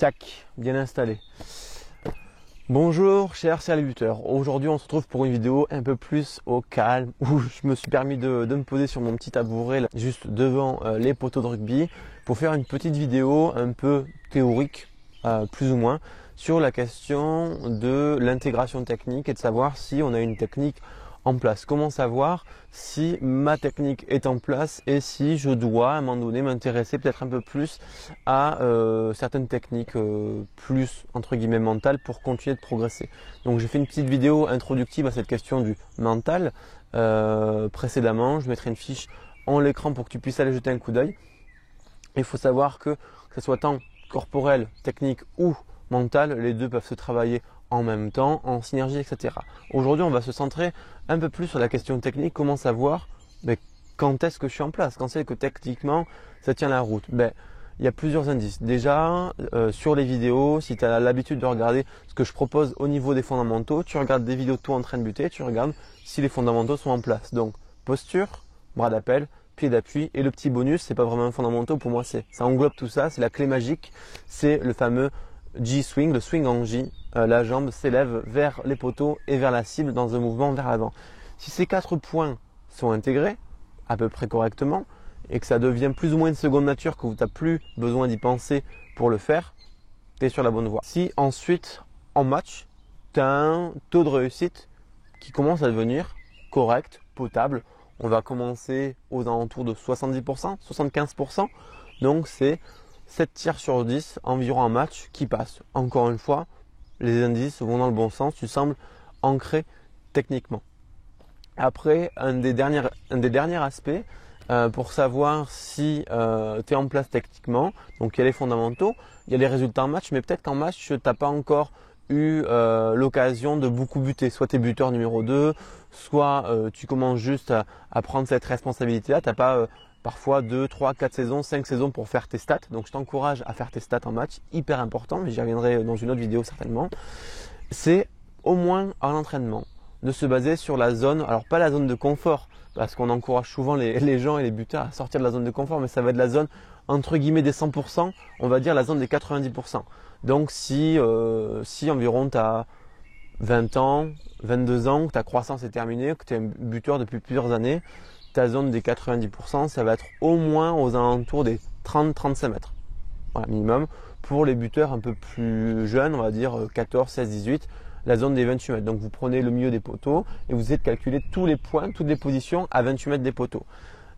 Tac, bien installé. Bonjour chers serial buteurs. Aujourd'hui on se retrouve pour une vidéo un peu plus au calme où je me suis permis de me poser sur mon petit tabouret là, juste devant les poteaux de rugby pour faire une petite vidéo un peu théorique, plus ou moins, sur la question de l'intégration technique et de savoir si on a une technique en place. Comment savoir si ma technique est en place et si je dois à un moment donné m'intéresser peut-être un peu plus à certaines techniques plus entre guillemets mentales pour continuer de progresser. Donc j'ai fait une petite vidéo introductive à cette question du mental précédemment. Je mettrai une fiche en l'écran pour que tu puisses aller jeter un coup d'œil. Il faut savoir que ce soit tant corporel, technique ou mental, les deux peuvent se travailler en même temps, en synergie, etc. Aujourd'hui, on va se centrer un peu plus sur la question technique, comment savoir quand est-ce que je suis en place, quand c'est que techniquement ça tient la route. Il y a plusieurs indices. Déjà, sur les vidéos, si tu as l'habitude de regarder ce que je propose au niveau des fondamentaux, tu regardes des vidéos de toi en train de buter, tu regardes si les fondamentaux sont en place. Donc, posture, bras d'appel, pied d'appui et le petit bonus, c'est pas vraiment un fondamental pour moi, ça englobe tout ça, c'est la clé magique, c'est le fameux J-swing, le swing en J. La jambe s'élève vers les poteaux et vers la cible dans un mouvement vers l'avant. Si ces 4 points sont intégrés à peu près correctement et que ça devient plus ou moins une seconde nature, que tu n'as plus besoin d'y penser pour le faire, tu es sur la bonne voie. Si ensuite en match, tu as un taux de réussite qui commence à devenir correct, potable, on va commencer aux alentours de 70%, 75%, donc c'est 7 tirs sur 10 environ en match qui passent. Encore une fois, les indices vont dans le bon sens, tu sembles ancré techniquement. Après, un des derniers aspects pour savoir si tu es en place techniquement, donc il y a les fondamentaux, il y a les résultats en match, mais peut-être qu'en match, tu n'as pas encore eu l'occasion de beaucoup buter. Soit tu es buteur numéro 2, soit tu commences juste à prendre cette responsabilité-là, tu n'as pas parfois 2, 3, 4 saisons, 5 saisons pour faire tes stats. Donc je t'encourage à faire tes stats en match, hyper important, mais j'y reviendrai dans une autre vidéo certainement. C'est au moins à l'entraînement de se baser sur la zone, alors pas la zone de confort, parce qu'on encourage souvent les gens et les buteurs à sortir de la zone de confort, mais ça va être la zone entre guillemets des 100%, on va dire la zone des 90%. Donc si environ tu as 20 ans, 22 ans, que ta croissance est terminée, que tu es un buteur depuis plusieurs années, ta zone des 90%, ça va être au moins aux alentours des 30-35 mètres. Voilà, minimum. Pour les buteurs un peu plus jeunes, on va dire 14, 16, 18, la zone des 28 mètres. Donc vous prenez le milieu des poteaux et vous essayez de calculer tous les points, toutes les positions à 28 mètres des poteaux.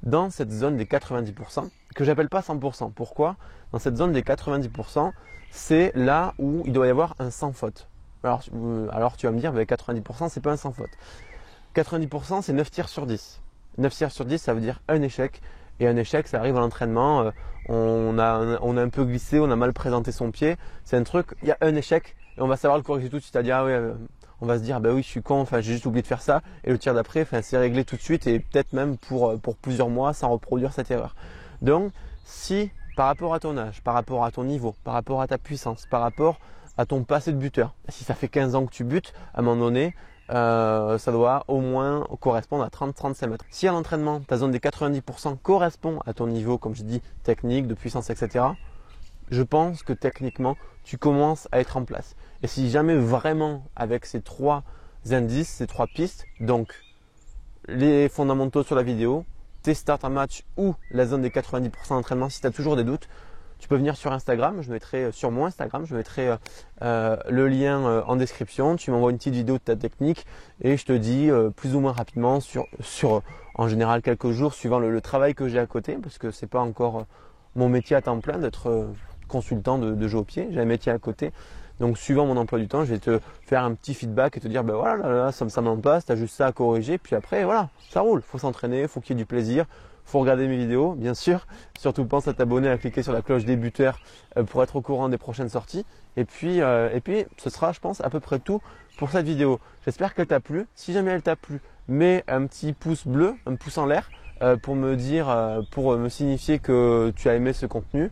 Dans cette zone des 90%, que j'appelle pas 100%. Pourquoi? Dans cette zone des 90%, c'est là où il doit y avoir un sans faute. Alors tu vas me dire, 90% c'est pas un sans faute. 90% c'est 9 tirs sur 10. 9 tirs sur 10, ça veut dire un échec. Et un échec, ça arrive à l'entraînement. On a un peu glissé, on a mal présenté son pied. C'est un truc, il y a un échec et on va savoir le corriger tout de suite. C'est-à-dire, on va se dire, oui, je suis con, j'ai juste oublié de faire ça. Et le tir d'après, c'est réglé tout de suite et peut-être même pour plusieurs mois sans reproduire cette erreur. Donc, si par rapport à ton âge, par rapport à ton niveau, par rapport à ta puissance, par rapport à ton passé de buteur, si ça fait 15 ans que tu butes, à un moment donné, ça doit au moins correspondre à 30-35 mètres. Si à l'entraînement, ta zone des 90% correspond à ton niveau, comme je dis, technique, de puissance, etc., je pense que techniquement, tu commences à être en place. Et si jamais vraiment avec ces 3 indices, ces 3 pistes, donc les fondamentaux sur la vidéo, tes stats en match ou la zone des 90% d'entraînement, si tu as toujours des doutes, tu peux venir sur Instagram, je mettrai sur mon Instagram, je mettrai le lien en description. Tu m'envoies une petite vidéo de ta technique et je te dis plus ou moins rapidement sur en général quelques jours suivant le travail que j'ai à côté, parce que c'est pas encore mon métier à temps plein d'être consultant de jeu au pied. J'ai un métier à côté. Donc suivant mon emploi du temps, je vais te faire un petit feedback et te dire voilà, là, ça m'en passe, tu as juste ça à corriger, puis après voilà, ça roule, faut s'entraîner, faut qu'il y ait du plaisir. Faut regarder mes vidéos, bien sûr. Surtout pense à t'abonner, à cliquer sur la cloche des buteurs pour être au courant des prochaines sorties. Et puis, ce sera, je pense, à peu près tout pour cette vidéo. J'espère qu'elle t'a plu. Si jamais elle t'a plu, mets un petit pouce bleu, un pouce en l'air pour me dire, pour me signifier que tu as aimé ce contenu.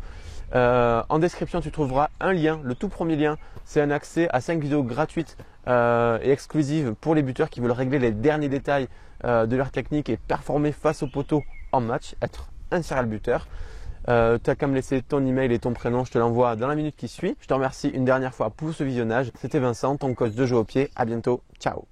En description, tu trouveras un lien, le tout premier lien. C'est un accès à 5 vidéos gratuites et exclusives pour les buteurs qui veulent régler les derniers détails de leur technique et performer face au poteau en match, être un serial buteur. Tu n'as qu'à me laisser ton email et ton prénom, je te l'envoie dans la minute qui suit. Je te remercie une dernière fois pour ce visionnage. C'était Vincent, ton coach de jeu au pied. À bientôt. Ciao.